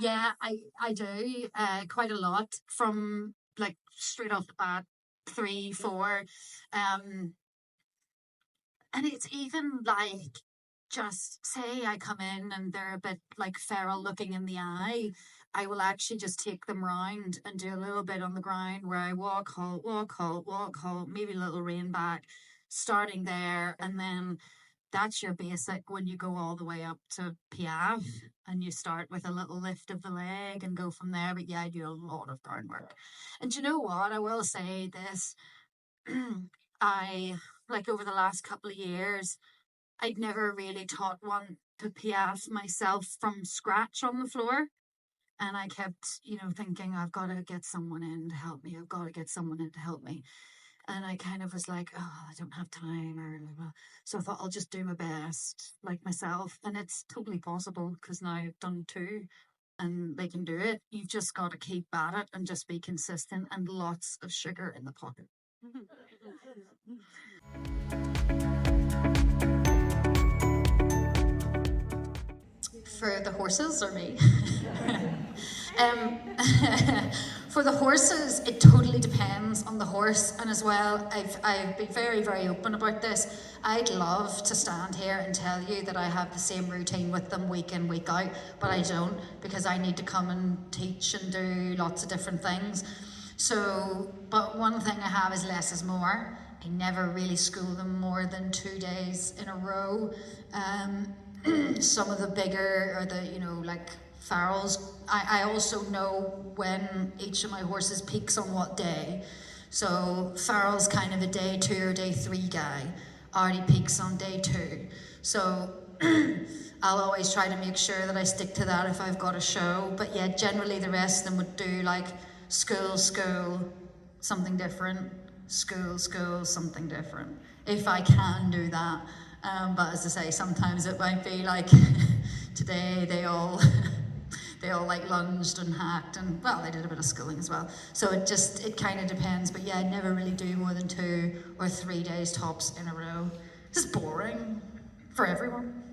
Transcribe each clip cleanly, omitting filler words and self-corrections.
Yeah, I do quite a lot from like straight off the bat, three, four, um, and it's even like just say I come in and they're a bit like feral looking in the eye, I will actually just take them round and do a little bit on the ground where I walk, halt, walk, halt, maybe a little rein back, starting there, and then that's your basic when you go all the way up to Piaf and you start with a little lift of the leg and go from there. But yeah, I do a lot of groundwork. And do you know what? I will say this. I like over the last couple of years, I'd never really taught one to Piaf myself from scratch on the floor. And I kept, thinking, I've got to get someone in to help me. I've got to get someone in to help me. And I kind of was like, oh, I don't have time. Or blah, blah. So I thought I'll just do my best, like myself. And it's totally possible because now I've done two and they can do it. You've just got to keep at it and just be consistent and lots of sugar in the pocket. For the horses or me? um, for the horses, it totally depends on the horse, and as well, I've been very, very open about this. I'd love to stand here and tell you that I have the same routine with them week in, week out, but I don't because I need to come and teach and do lots of different things. So, but one thing I have is less is more. I never really school them more than 2 days in a row. Some of the bigger or the, like farrels, I also know when each of my horses peaks on what day. So farrel's kind of a day 2 or day 3 guy. Artie peaks on day 2. So I'll always try to make sure that I stick to that if I've got a show. But yeah, generally the rest of them would do like school, something different, school, something different. If I can do that. But as I say, sometimes it might be like today they all like lunged and hacked and well, they did a bit of schooling as well. So it kind of depends. But yeah, I never really do more than 2 or 3 days tops in a row. This is boring for everyone.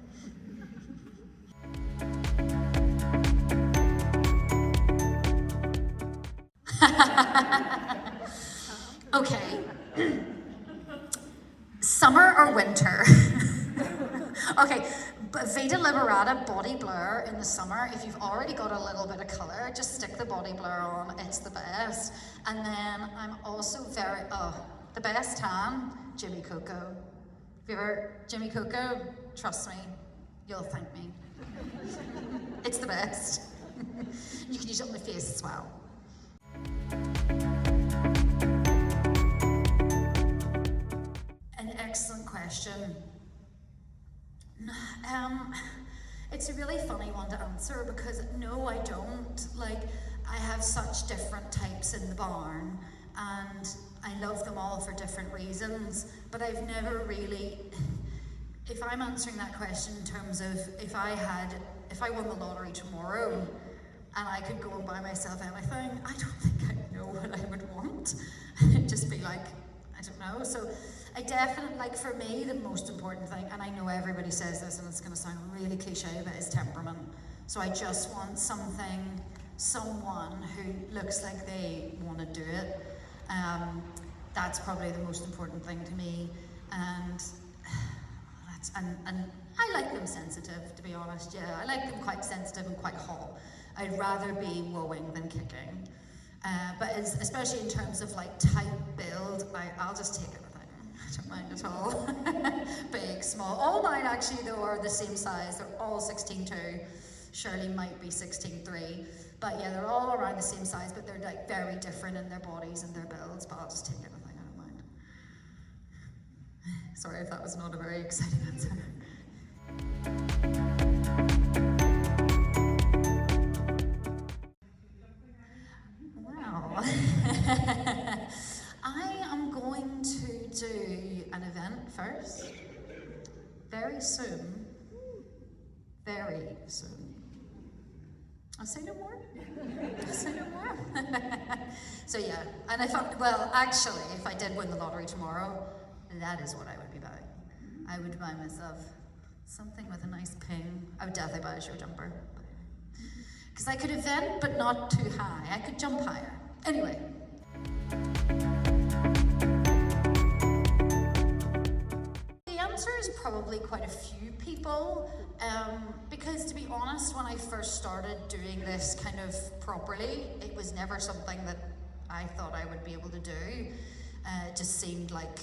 Okay. Summer or winter? Okay, but Vita Liberata body blur in the summer. If you've already got a little bit of colour, just stick the body blur on. It's the best. And then I'm also the best tan, Jimmy Coco. If you ever Jimmy Coco, trust me, you'll thank me. It's the best. You can use it on my face as well. An excellent question. It's a really funny one to answer because no, I don't. Like, I have such different types in the barn and I love them all for different reasons, but I've never really, if I'm answering that question in terms of if I won the lottery tomorrow and I could go and buy myself anything, I don't think I know what I would want. It'd just be like, I don't know. So I definitely, like for me, the most important thing, and I know everybody says this and it's going to sound really cliche, but is temperament. So I just want someone who looks like they want to do it. That's probably the most important thing to me. And I like them sensitive, to be honest. Yeah, I like them quite sensitive and quite hot. I'd rather be wooing than kicking. But especially in terms of like type build, I'll just take everything. I don't mind at all. Big, small. All mine actually though are the same size. They're all 16.2. Shirley might be 16.3. But yeah, they're all around the same size, but they're like very different in their bodies and their builds. But I'll just take everything, I don't mind. Sorry if that was not a very exciting answer. Wow. I am going to do an event first, very soon, very soon. I'll say no more. I'll say no more. So yeah, and I thought, well, actually, if I did win the lottery tomorrow, that is what I would be buying. I would buy myself something with a nice ping. I would definitely buy a show jumper. Because I could event, but not too high. I could jump higher. Anyway. The answer is probably quite a few people, because to be honest, when I first started doing this kind of properly, it was never something that I thought I would be able to do. It just seemed like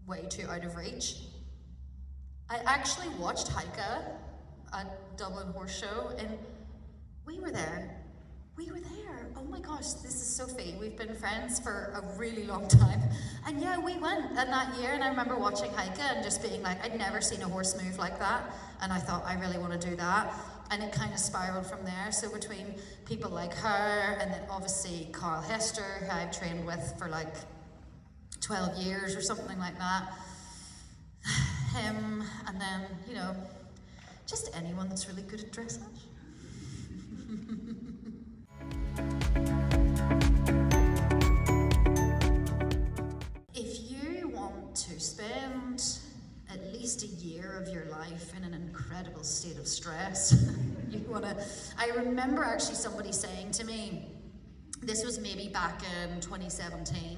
way too out of reach. I actually watched Heike at Dublin Horse Show, and we were there. We were there. Oh my gosh, this is Sophie. We've been friends for a really long time. And yeah, we went in that year, and I remember watching Heike and just being like, I'd never seen a horse move like that. And I thought, I really want to do that. And it kind of spiraled from there. So between people like her, and then obviously Carl Hester, who I've trained with for like 12 years or something like that. Him, and then, you know, just anyone that's really good at dressage. If you want to spend at least a year of your life in an incredible state of stress, you want to, I remember actually somebody saying to me, this was maybe back in 2017,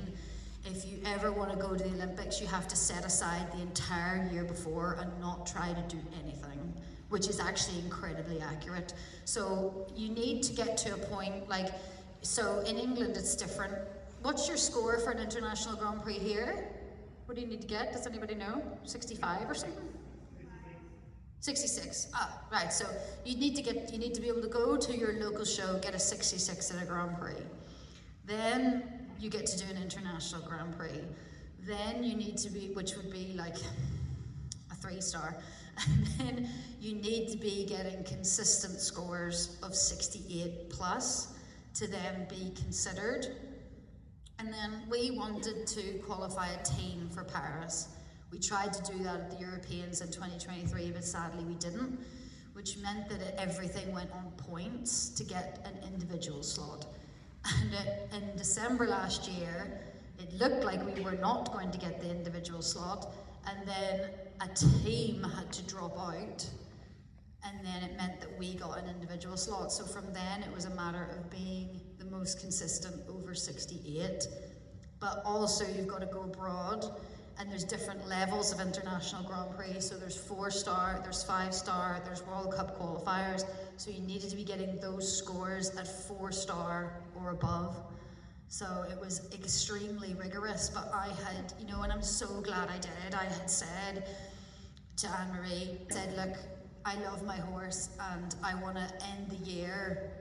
if you ever want to go to the Olympics, you have to set aside the entire year before and not try to do anything, which is actually incredibly accurate. So you need to get to a point like, so in England it's different. What's your score for an international Grand Prix here? What do you need to get? Does anybody know? 65 or something? 66. Ah, right. So you need to be able to go to your local show, get a 66 at a Grand Prix. Then you get to do an international Grand Prix. Then you need to be, which would be like a 3-star. And then you need to be getting consistent scores of 68 plus to then be considered. And then we wanted to qualify a team for Paris. We tried to do that at the Europeans in 2023, but sadly we didn't, which meant that everything went on points to get an individual slot. And in December last year, it looked like we were not going to get the individual slot, and then a team had to drop out, and then it meant that we got an individual slot. So from then it was a matter of being the most consistent over 68, but also you've got to go abroad, and there's different levels of international Grand Prix. So there's 4-star, there's 5-star, there's World Cup qualifiers. So you needed to be getting those scores at 4-star or above. So it was extremely rigorous, but I had, you know, and I'm so glad I did. I had said to Anne-Marie, said, look, I love my horse and I want to end the year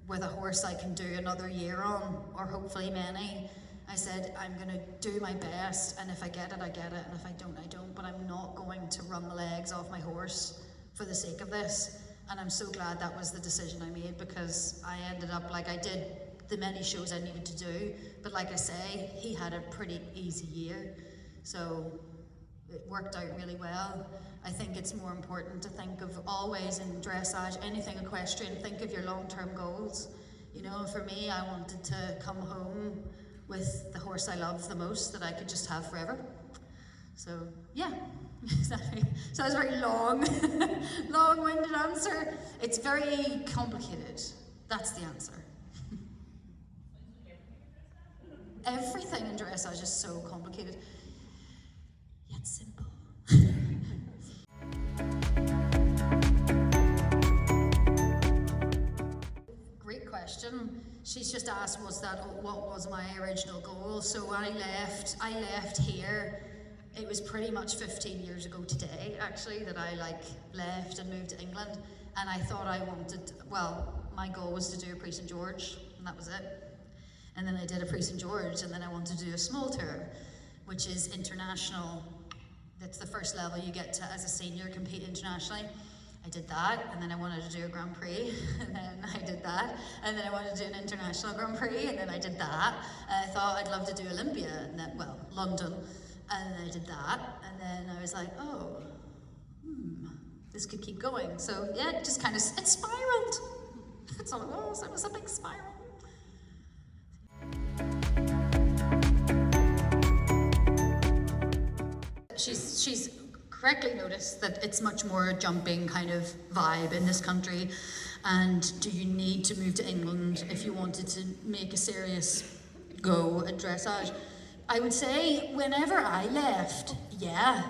with a horse I can do another year on, or hopefully many. I said, I'm going to do my best, and if I get it, I get it, and if I don't, I don't, but I'm not going to run the legs off my horse for the sake of this. And I'm so glad that was the decision I made, because I ended up, like, I did the many shows I needed to do, but like I say, he had a pretty easy year, so it worked out really well. I think it's more important to think of always in dressage, anything equestrian, think of your long-term goals. You know, for me, I wanted to come home with the horse I love the most that I could just have forever. So yeah, so that was a very long-winded answer. It's very complicated. That's the answer. Everything in dressage is so complicated, yet simple. Great question. She's just asked, what was my original goal? So when I left here. It was pretty much 15 years ago today, actually, that I left and moved to England. And I thought my goal was to do a Prix St George, and that was it. And then I did a Prix St George, and then I wanted to do a small tour, which is international. That's the first level you get to, as a senior, compete internationally. I did that, and then I wanted to do a Grand Prix, and then I did that, and then I wanted to do an international Grand Prix, and then I did that. And I thought I'd love to do Olympia, and then, London, and then I did that, and then I was like, oh, this could keep going. So yeah, it just kind of, it spiraled. That's all it was. It was a big spiral. She's correctly noticed that it's much more a jumping kind of vibe in this country. And do you need to move to England if you wanted to make a serious go at dressage? I would say whenever I left, yeah,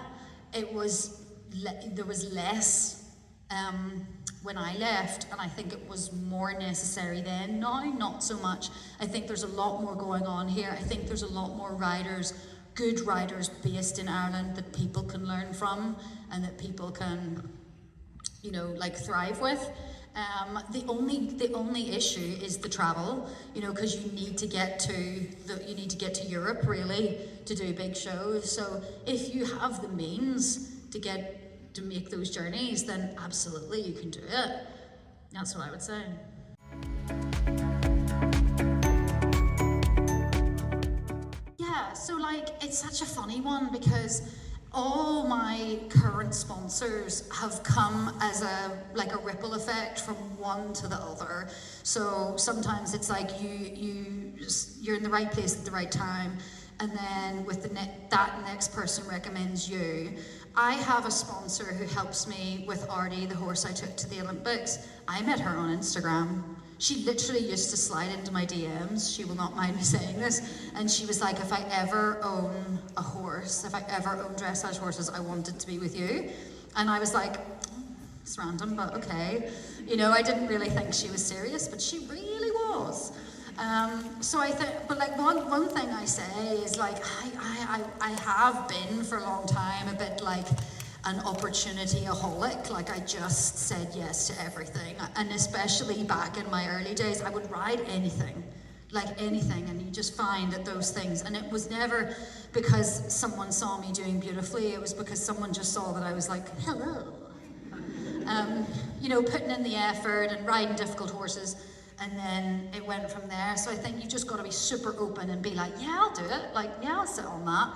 there was less when I left, and I think it was more necessary then. Now, not so much. I think there's a lot more going on here. I think there's a lot more riders, good riders based in Ireland that people can learn from and that people can, you know, like thrive with. The only issue is the travel, you know, because you need to get to Europe really to do big shows. So if you have the means to make those journeys, then absolutely you can do it. That's what I would say. Yeah, so like it's such a funny one because all my current sponsors have come as a ripple effect from one to the other. So sometimes it's like you're in the right place at the right time, and then with that next person recommends you. I have a sponsor who helps me with Artie, the horse I took to the Olympics. I met her on Instagram. She literally used to slide into my DMs, she will not mind me saying this, and she was like, if I ever own a horse, if I ever own dressage horses, I want it to be with you. And I was like, it's random, but okay. You know, I didn't really think she was serious, but she really was. So I think, but like one thing I say is like, I have been for a long time a bit like an opportunity-aholic, like I just said yes to everything. And especially back in my early days, I would ride anything, and you just find that those things, and it was never because someone saw me doing beautifully, it was because someone just saw that I was like, hello. You know, putting in the effort and riding difficult horses, and then it went from there. So I think you've just got to be super open and be like, yeah, I'll do it, like, yeah, I'll sit on that.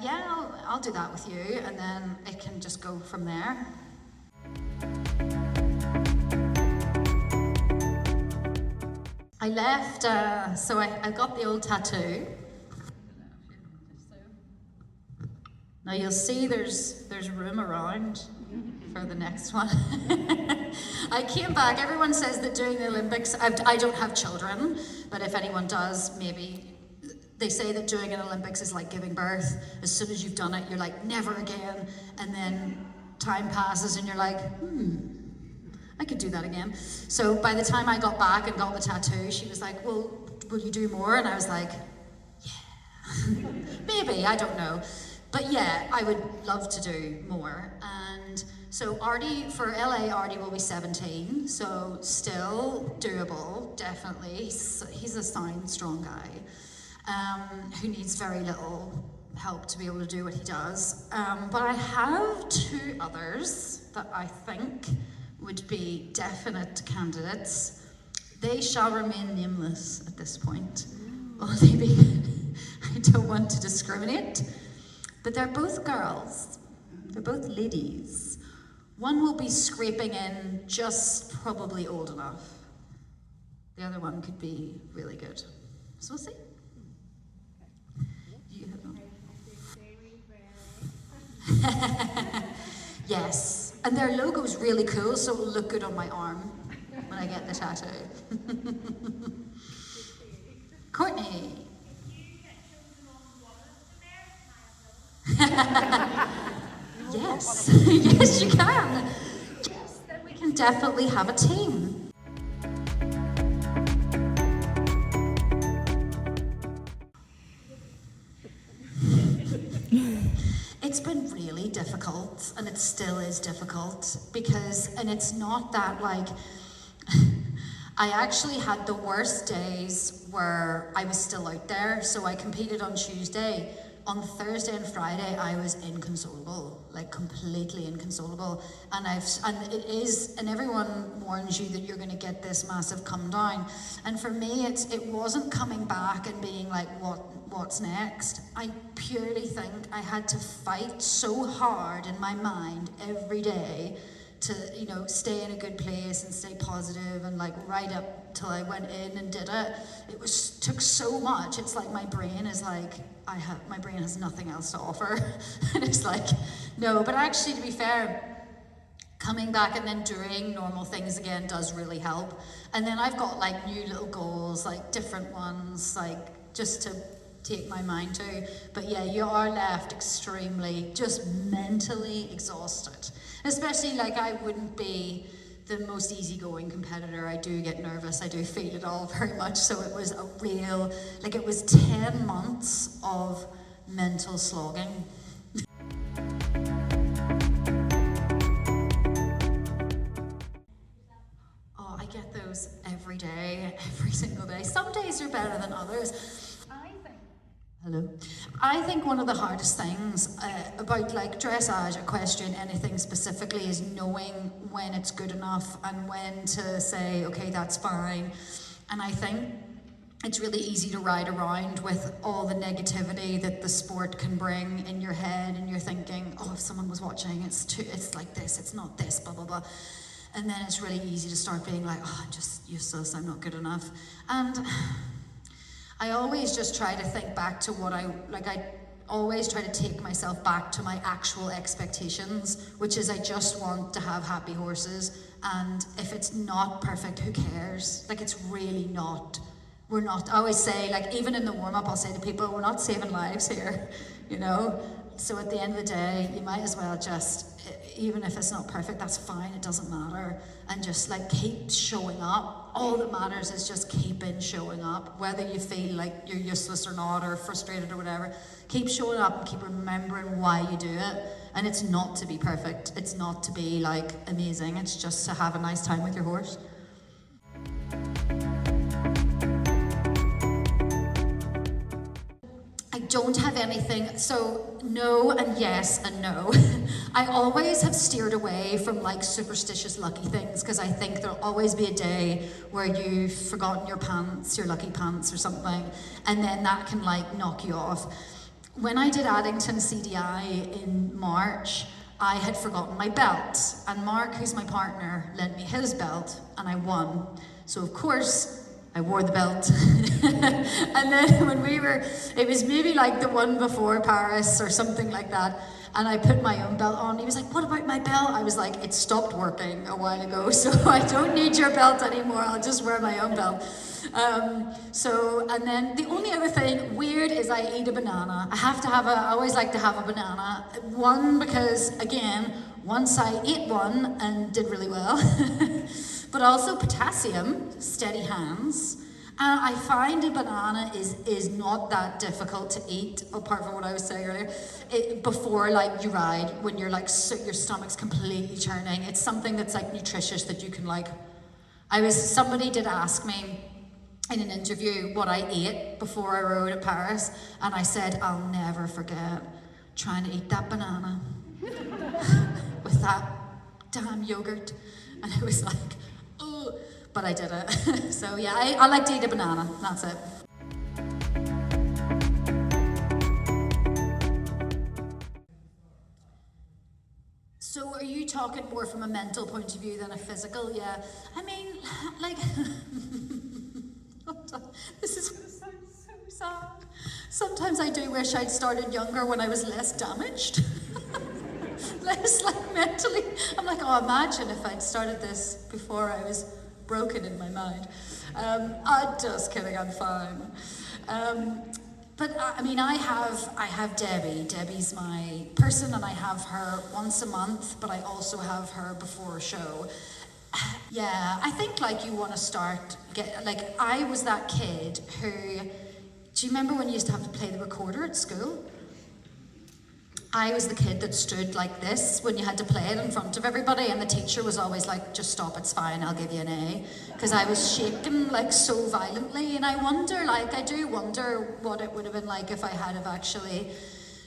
Yeah, I'll do that with you, and then it can just go from there. I left, so I got the old tattoo. Now you'll see there's room around for the next one. I came back, everyone says that doing the Olympics, I don't have children, but if anyone does, maybe. They say that doing an Olympics is like giving birth. As soon as you've done it, you're like, never again. And then time passes and you're like, I could do that again. So by the time I got back and got the tattoo, she was like, well, will you do more? And I was like, yeah, maybe, I don't know. But yeah, I would love to do more. And so Artie, for LA, Artie will be 17. So still doable, definitely. He's a sound, strong guy. Who needs very little help to be able to do what he does. But I have two others that I think would be definite candidates. They shall remain nameless at this point. Well, I don't want to discriminate, but they're both girls. They're both ladies. One will be scraping in, just probably old enough. The other one could be really good. So we'll see. Yes, and their logo's really cool, so it'll look good on my arm when I get the tattoo. Courtney. Yes, yes you can. Yes, then we can definitely have a team. It's been really difficult, and it still is difficult, and it's not that like, I actually had the worst days where I was still out there. So I competed on Tuesday. On Thursday and Friday, I was inconsolable, like completely inconsolable. And everyone warns you that you're going to get this massive come down. And for me, it wasn't coming back and being like, what's next? I purely think I had to fight so hard in my mind every day to, you know, stay in a good place and stay positive, and like right up till I went in and did it. Took so much. It's like my brain is like, my brain has nothing else to offer. And it's like, no, but actually, to be fair, coming back and then doing normal things again does really help. And then I've got like new little goals, like different ones, like just to take my mind to. But yeah, you are left extremely, just mentally exhausted. Especially like I wouldn't be the most easygoing competitor. I do get nervous, I do feel it all very much. So it was a real, like it was 10 months of mental slogging. Oh, I get those every day, every single day. Some days are better than others. Hello. I think one of the hardest things about like dressage, equestrian, anything specifically, is knowing when it's good enough and when to say, okay, that's fine. And I think it's really easy to ride around with all the negativity that the sport can bring in your head, and you're thinking, oh, if someone was watching, it's like this, it's not this, blah, blah, blah. And then it's really easy to start being like, oh, I'm just useless, I'm not good enough. And I always just try to think back to what I always try to take myself back to my actual expectations, which is I just want to have happy horses, and if it's not perfect, who cares? Like, it's really not. We're not, I always say, like, even in the warm-up, I'll say to people, we're not saving lives here, you know? So at the end of the day, you might as well just, even if it's not perfect, that's fine, it doesn't matter. And just like keep showing up. All that matters is just keeping showing up. Whether you feel like you're useless or not, or frustrated or whatever, keep showing up and keep remembering why you do it. And it's not to be perfect. It's not to be like amazing. It's just to have a nice time with your horse. I don't have anything, so no and yes and no. I always have steered away from like superstitious lucky things, because I think there'll always be a day where you've forgotten your pants, your lucky pants or something, and then that can like knock you off. When I did Addington CDI in March, I had forgotten my belt, and Mark, who's my partner, lent me his belt, and I won. So of course, I wore the belt. And then when it was maybe like the one before Paris or something like that, and I put my own belt on. He was like, what about my belt? I was like, it stopped working a while ago, so I don't need your belt anymore, I'll just wear my own belt. And then the only other thing weird is I eat a banana. I always like to have a banana. One, because again, once I ate one and did really well. But also potassium, steady hands. And I find a banana is not that difficult to eat, apart from what I was saying earlier. Before like you ride, when you're like your stomach's completely churning, it's something that's like nutritious that you can like. Somebody did ask me in an interview what I ate before I rode at Paris, and I said, I'll never forget trying to eat that banana with that damn yogurt, and it was like, oh, but I did it. So yeah, I like to eat a banana, that's it. So are you talking more from a mental point of view than a physical? Yeah, I mean, like, this is gonna sound so sad. Sometimes I do wish I'd started younger when I was less damaged. Less like mentally. I'm like, oh, imagine if I'd started this before I was broken in my mind. I'm just kidding, I'm fine. But I mean, I have Debbie. Debbie's my person, and I have her once a month, but I also have her before a show. Yeah, I think like you want to start, I was that kid who, do you remember when you used to have to play the recorder at school? I was the kid that stood like this when you had to play it in front of everybody, and the teacher was always like, just stop, it's fine, I'll give you an A. Because I was shaking like so violently, and I do wonder what it would have been like if I had have actually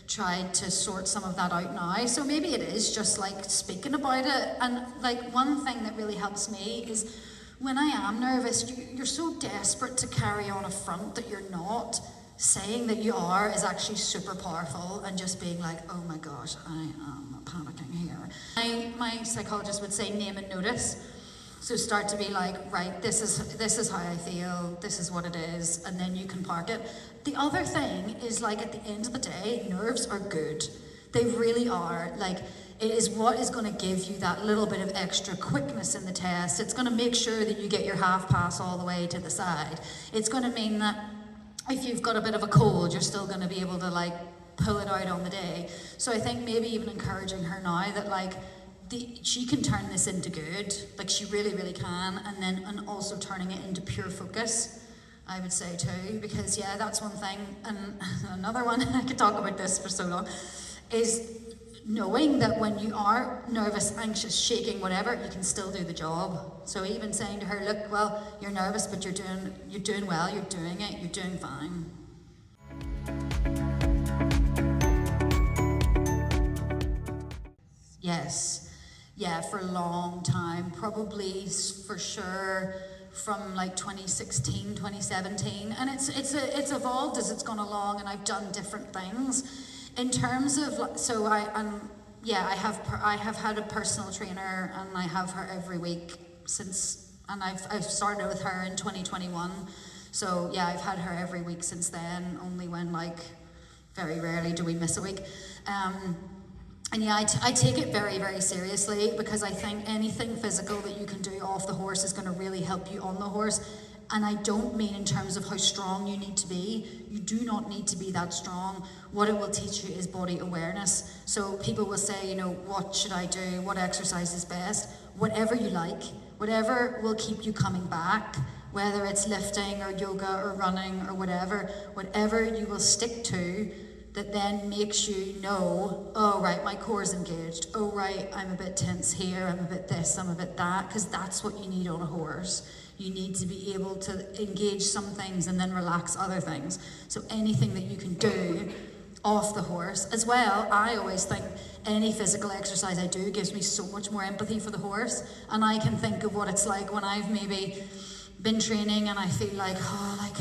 tried to sort some of that out now. So maybe it is just like speaking about it. And like one thing that really helps me is when I am nervous, you're so desperate to carry on a front that you're not. Saying that you are is actually super powerful, and just being like, oh my gosh, I am panicking here. My psychologist would say name and notice. So start to be like, right, this is how I feel, this is what it is, and then you can park it. The other thing is like at the end of the day, nerves are good. They really are. Like it is what is going to give you that little bit of extra quickness in the test. It's going to make sure that you get your half pass all the way to the side. It's going to mean that if you've got a bit of a cold, you're still going to be able to like pull it out on the day. So I think maybe even encouraging her now that like she can turn this into good, like she really, really can, and also turning it into pure focus, I would say too, because yeah, that's one thing. And another one, I could talk about this for so long, is knowing that when you are nervous, anxious, shaking, whatever, you can still do the job. So even saying to her, look, well, you're nervous, but you're doing well, you're doing it, you're doing fine. Yes, yeah, for a long time, probably for sure from like 2016, 2017, and it's evolved as it's gone along, and I've done different things. In terms of, so I have had a personal trainer, and I have her every week since, and I've started with her in 2021. So yeah, I've had her every week since then, only when like very rarely do we miss a week. And yeah, I take it very, very seriously, because I think anything physical that you can do off the horse is going to really help you on the horse. And I don't mean in terms of how strong you need to be. You do not need to be that strong. What it will teach you is body awareness. So people will say, you know, what should I do? What exercise is best? Whatever you like, whatever will keep you coming back, whether it's lifting or yoga or running or whatever you will stick to, that then makes you know, oh right, my core is engaged. Oh right, I'm a bit tense here, I'm a bit this, I'm a bit that, because that's what you need on a horse. You need to be able to engage some things and then relax other things. So anything that you can do off the horse. As well, I always think any physical exercise I do gives me so much more empathy for the horse, and I can think of what it's like when I've maybe been training and I feel like, oh, like,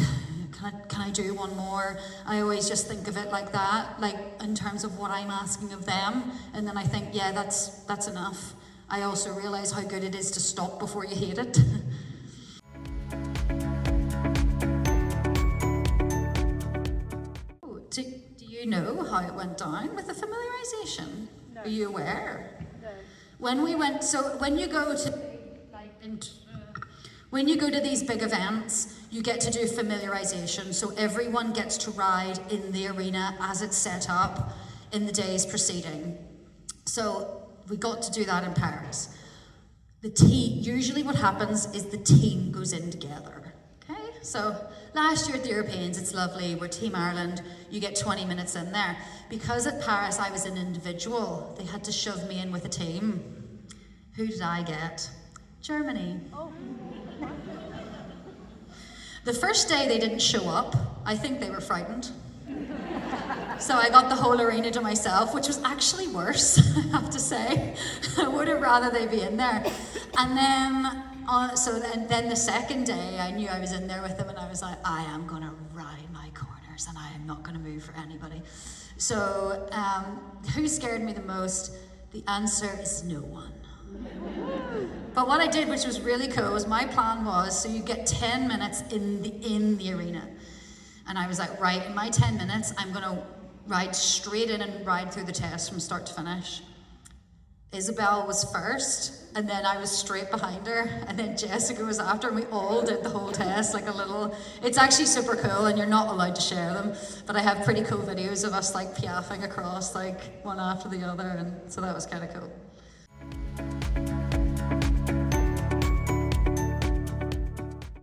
can I do one more? I always just think of it like that, like in terms of what I'm asking of them, and then I think, yeah, that's enough. I also realize how good it is to stop before you hate it. Do you know how it went down with the familiarization? No. Are you aware? No. When you go to when you go to these big events, you get to do familiarization. So everyone gets to ride in the arena as it's set up in the days preceding. So we got to do that in Paris. The team, usually what happens is the team goes in together. Okay, so last year at the Europeans, it's lovely, we're Team Ireland, you get 20 minutes in there. Because at Paris I was an individual, they had to shove me in with a team. Who did I get? Germany. Oh. The first day they didn't show up, I think they were frightened. So I got the whole arena to myself, which was actually worse, I have to say. I would have rather they be in there. And then, then the second day, I knew I was in there with them, and I was like, I am going to ride my corners, and I am not going to move for anybody. So, who scared me the most? The answer is no one. But what I did, which was really cool, was my plan was, so you get 10 minutes in the arena. And I was like, right, in my 10 minutes, I'm going to ride straight in and ride through the test from start to finish. Isabel was first, and then I was straight behind her, and then Jessica was after, and we all did the whole test, like a little, it's actually super cool, and you're not allowed to share them, but I have pretty cool videos of us like piaffing across, like one after the other, and so that was kind of cool.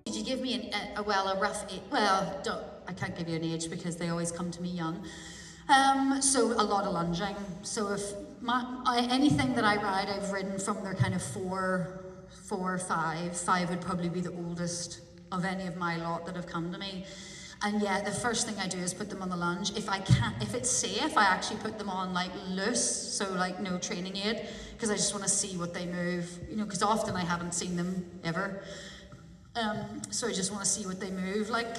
Did you give me a rough age? Well, I can't give you an age because they always come to me young. So a lot of lunging. So if anything that I ride, I've ridden from their kind of 4, 5. 5 would probably be the oldest of any of my lot that have come to me. And yeah, the first thing I do is put them on the lunge. If it's safe, I actually put them on like loose, so like no training aid, because I just want to see what they move, you know, because often I haven't seen them ever. So I just want to see what they move like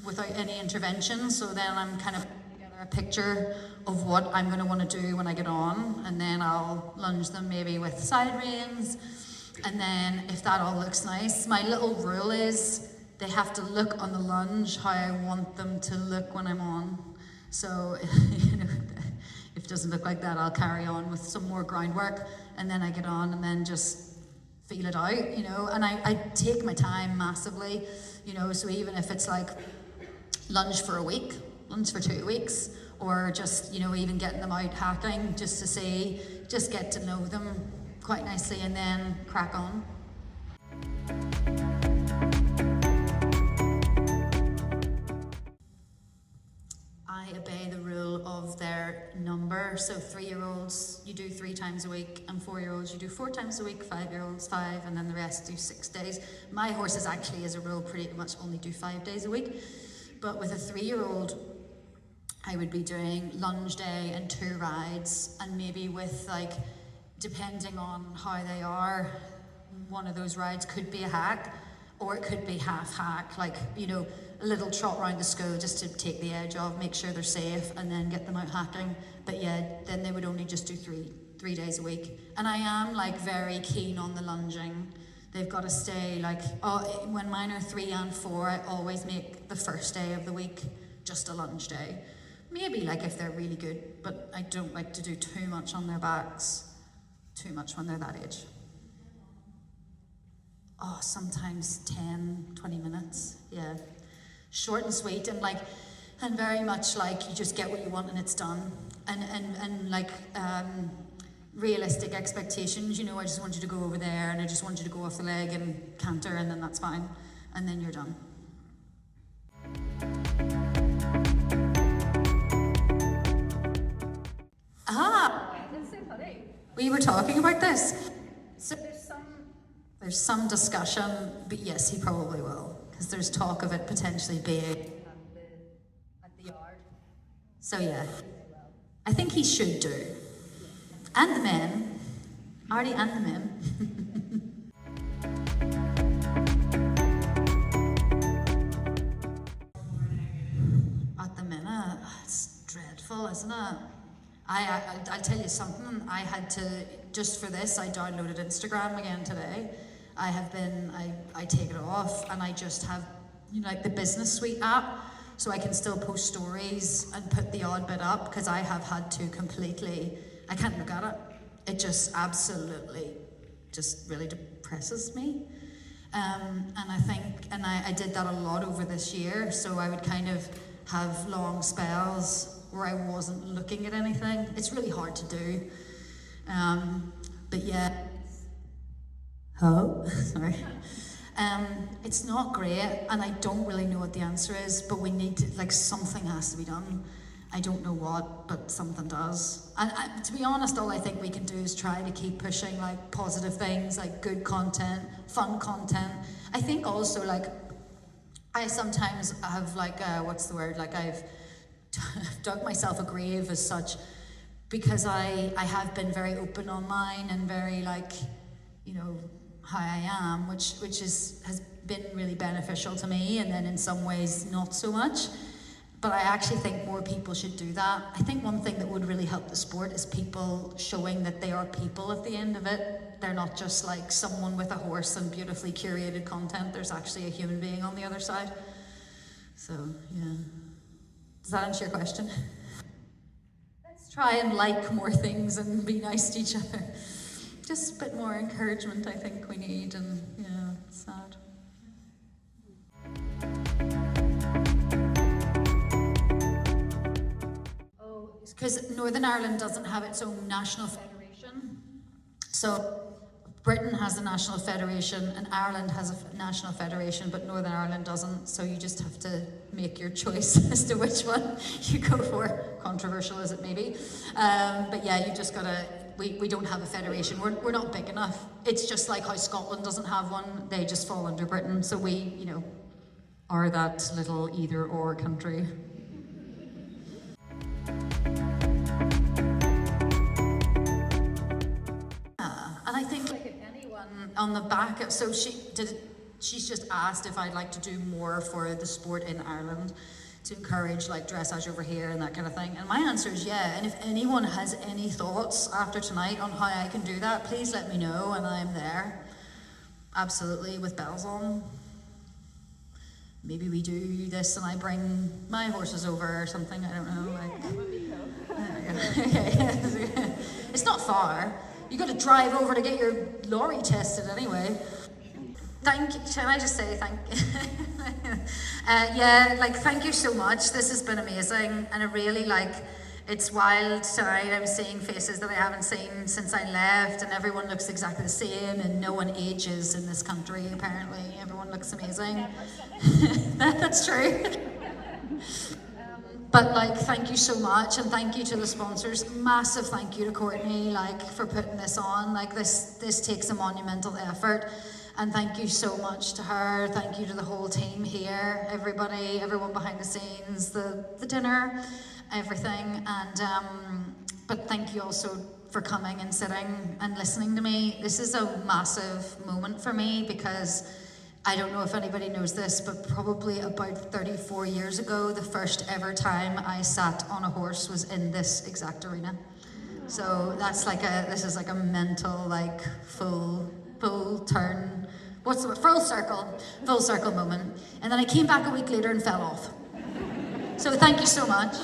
without any intervention. So then I'm kind of putting together a picture of what I'm going to want to do when I get on, and then I'll lunge them maybe with side reins. And then if that all looks nice, my little rule is they have to look on the lunge how I want them to look when I'm on. So, you know, if it doesn't look like that, I'll carry on with some more groundwork, and then I get on and then just feel it out, you know, and I take my time massively, you know, so even if it's like lunge for a week, lunge for 2 weeks, or just, you know, even getting them out hacking just to see, just get to know them quite nicely and then crack on. I obey the rule of their number. So 3-year-olds, you do 3 times a week, and 4-year-olds, you do 4 times a week, 5-year-olds, 5, and then the rest do 6 days. My horses actually, as a rule, pretty much only do 5 days a week. But with a 3-year-old, I would be doing lunge day and 2 rides, and maybe with, like, depending on how they are, one of those rides could be a hack, or it could be half hack, like, you know, a little trot around the school just to take the edge off, make sure they're safe, and then get them out hacking. But yeah, then they would only just do three days a week. And I am like very keen on the lunging. They've got to stay like, when mine are 3 and 4, I always make the first day of the week just a lunge day. Maybe like if they're really good, but I don't like to do too much on their backs, too much when they're that age. Oh, sometimes 10, 20 minutes, yeah. Short and sweet, and like, and very much like you just get what you want and it's done. And like realistic expectations, you know, I just want you to go over there and I just want you to go off the leg and canter, and then that's fine. And then you're done. That's so funny. We were talking about this. So there's some discussion, but yes, he probably will, because there's talk of it potentially being at the yard. So yeah, I think he should do. And the men, Artie and the men. At the minute, it's dreadful, isn't it? I'll tell you something, I had to, just for this, I downloaded Instagram again today. I take it off and I just have, you know, like the business suite app, so I can still post stories and put the odd bit up, because I have had to completely, I can't look at it. It just absolutely, just really depresses me. And I think, and I did that a lot over this year, so I would kind of have long spells where I wasn't looking at anything. It's really hard to do. But yeah. Oh, sorry. It's not great, and I don't really know what the answer is, but we need to, like, something has to be done. I don't know what, but something does. And to be honest, all I think we can do is try to keep pushing, like, positive things, like good content, fun content. I think also, like, I sometimes have, like, what's the word, like, I've dug myself a grave as such, because I have been very open online and very, like, you know, how I am, which has been really beneficial to me, and then in some ways not so much. But I actually think more people should do that. I think one thing that would really help the sport is people showing that they are people at the end of it. They're not just like someone with a horse and beautifully curated content. There's actually a human being on the other side. So, yeah. Does that answer your question? Let's try and like more things and be nice to each other. Just a bit more encouragement, I think we need, and yeah, it's sad. Oh, because Northern Ireland doesn't have its own national federation. So Britain has a national federation and Ireland has a national federation, but Northern Ireland doesn't. So you just have to make your choice as to which one you go for. Controversial as it may be. But yeah, you just gotta, we don't have a federation. We're not big enough. It's just like how Scotland doesn't have one. They just fall under Britain. So we, you know, are that little either or country. And I think like if anyone on the back, so she's just asked if I'd like to do more for the sport in Ireland, to encourage like dressage over here and that kind of thing. And my answer is yeah. And if anyone has any thoughts after tonight on how I can do that, please let me know, and I'm there. Absolutely, with bells on. Maybe we do this and I bring my horses over or something, I don't know. Like, Okay. It's not far. You got to drive over to get your lorry tested anyway. Thank you. Can I just say thank thank you so much. This has been amazing, and I really it's wild tonight. I'm seeing faces that I haven't seen since I left, and everyone looks exactly the same, and no one ages in this country, apparently. Everyone looks amazing. That's true. But thank you so much, and thank you to the sponsors. Massive thank you to Courtney, for putting this on. This takes a monumental effort. And thank you so much to her. Thank you to the whole team here, everybody, everyone behind the scenes, the dinner, everything. And but thank you also for coming and sitting and listening to me. This is a massive moment for me because I don't know if anybody knows this, but probably about 34 years ago, the first ever time I sat on a horse was in this exact arena. So that's this is a mental, full turn, what's the word? Full circle moment. And then I came back a week later and fell off. So thank you so much.